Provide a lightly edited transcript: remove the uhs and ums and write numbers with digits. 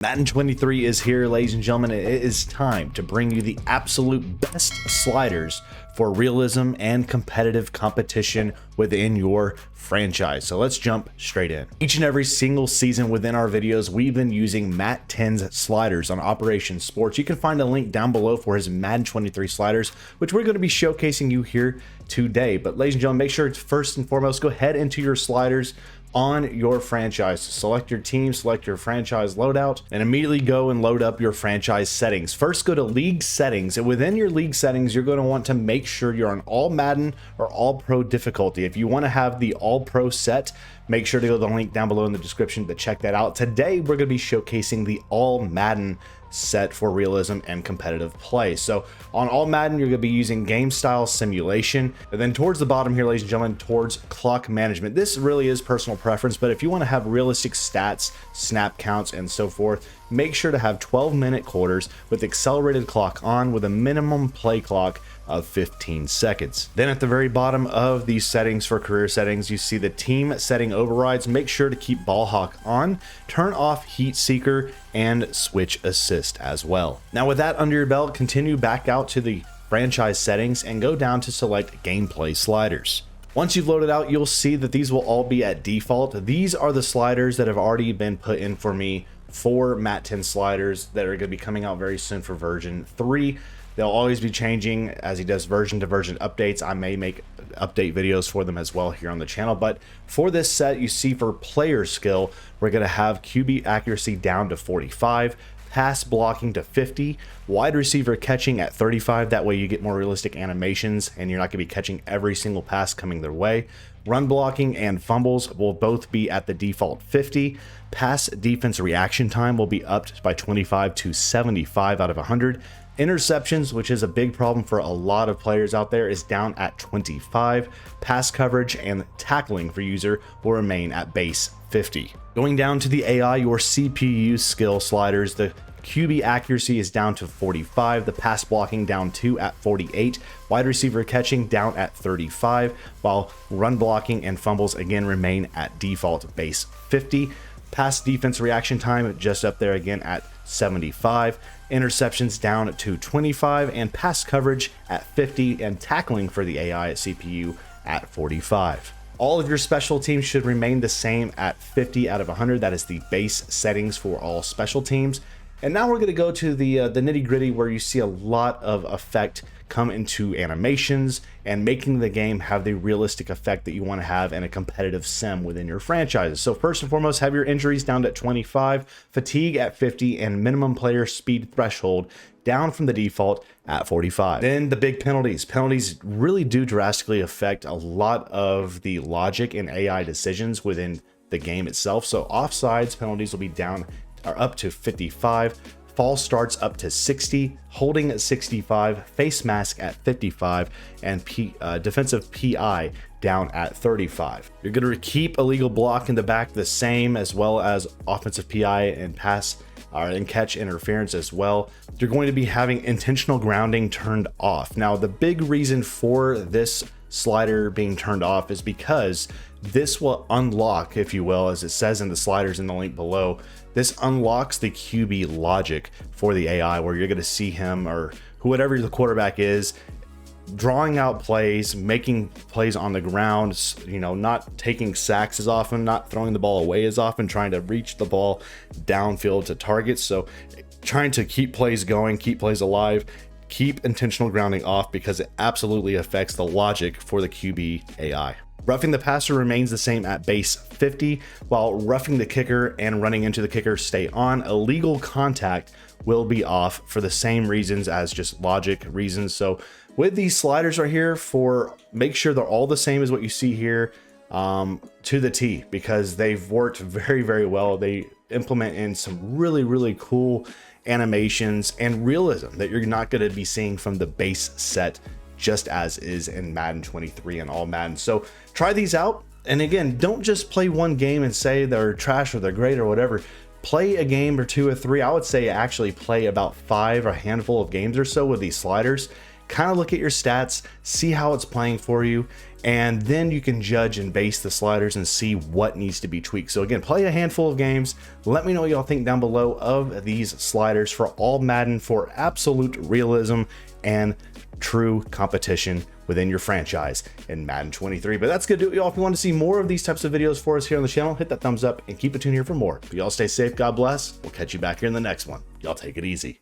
Madden 23 is here, ladies and gentlemen. It is time to bring you the absolute best sliders for realism and competitive competition within your franchise. So let's jump straight in. Each and every single season within our videos, we've been using Matt 10's sliders on Operation Sports. You can find a link down below for his Madden 23 sliders, which we're going to be showcasing you here today. But ladies and gentlemen, make sure to first and foremost, go ahead into your sliders on your franchise. Select your team, select your franchise loadout, and immediately go and load up your franchise settings. First, go to league settings, and within your league settings, you're going to want to make sure you're on all Madden or all pro difficulty. If you want to have the all pro set, make sure to go to the link down below in the description to check that out. Today, we're going to be showcasing the all Madden set for realism and competitive play. So on all Madden, you're going to be using game style simulation, and then towards the bottom here, ladies and gentlemen, towards clock management. This really is personal preference, but if you want to have realistic stats, snap counts, and so forth, make sure to have 12-minute quarters with accelerated clock on with a minimum play clock of 15 seconds. Then at the very bottom of these settings for career settings, you see the team setting overrides. Make sure to keep ball hawk on, turn off heat seeker, and switch assist as well. Now with that under your belt, continue back out to the franchise settings and go down to select gameplay sliders. Once you've loaded out, you'll see that these will all be at default. These are the sliders that have already been put in for me for Matt 10 sliders that are going to be coming out very soon for version 3. They'll always be changing as he does version to version updates. I may make update videos for them as well here on the channel. But for this set, you see for player skill, we're going to have QB accuracy down to 45, pass blocking to 50, wide receiver catching at 35. That way you get more realistic animations and you're not going to be catching every single pass coming their way. Run blocking and fumbles will both be at the default 50. Pass defense reaction time will be upped by 25 to 75 out of 100. Interceptions, which is a big problem for a lot of players out there, is down at 25. Pass coverage and tackling for user will remain at base 50. Going down to the AI, your CPU skill sliders, the QB accuracy is down to 45, the pass blocking down to at 48, wide receiver catching down at 35, while run blocking and fumbles again remain at default base 50. Pass defense reaction time just up there again at 75, interceptions down to 25, and pass coverage at 50, and tackling for the AI at CPU at 45. All of your special teams should remain the same at 50 out of 100. That is the base settings for all special teams. And now we're going to go to the nitty gritty, where you see a lot of effect come into animations and making the game have the realistic effect that you want to have in a competitive sim within your franchises. So first and foremost, have your injuries down to 25, fatigue at 50, and minimum player speed threshold down from the default at 45. Then the big penalties. Penalties really do drastically affect a lot of the logic and AI decisions within the game itself. So offsides penalties will be down or up to 55, false starts up to 60, holding at 65, face mask at 55, and defensive PI down at 35. You're going to keep illegal block in the back the same, as well as offensive PI and pass and catch interference as well. You're going to be having intentional grounding turned off. Now, the big reason for this slider being turned off is because this will unlock, if you will, as it says in the sliders in the link below, this unlocks the QB logic for the AI, where you're going to see him, or whoever the quarterback is, drawing out plays, making plays on the ground, you know, not taking sacks as often, not throwing the ball away as often, trying to reach the ball downfield to targets. So trying to keep plays going, keep plays alive, keep intentional grounding off, because it absolutely affects the logic for the QB AI. Roughing the passer remains the same at base 50, while roughing the kicker and running into the kicker stay on. Illegal contact will be off for the same reasons as just logic reasons. So with these sliders right here, make sure they're all the same as what you see here to the T, because they've worked very, very well. They implement in some really, really cool animations and realism that you're not going to be seeing from the base set, just as is in Madden 23 and all Madden. So try these out. And again, don't just play one game and say they're trash or they're great or whatever. Play a game or two or three. I would say actually play about 5 or a handful of games or so with these sliders. kind of look at your stats, see how it's playing for you, and then you can judge and base the sliders and see what needs to be tweaked. So again, play a handful of games. Let me know what y'all think down below of these sliders for All Madden for absolute realism and true competition within your franchise in Madden 23. But that's gonna do it, y'all. If you want to see more of these types of videos for us here on the channel, hit that thumbs up and keep it tuned here for more. But y'all stay safe, God bless. We'll catch you back here in the next one. Y'all take it easy.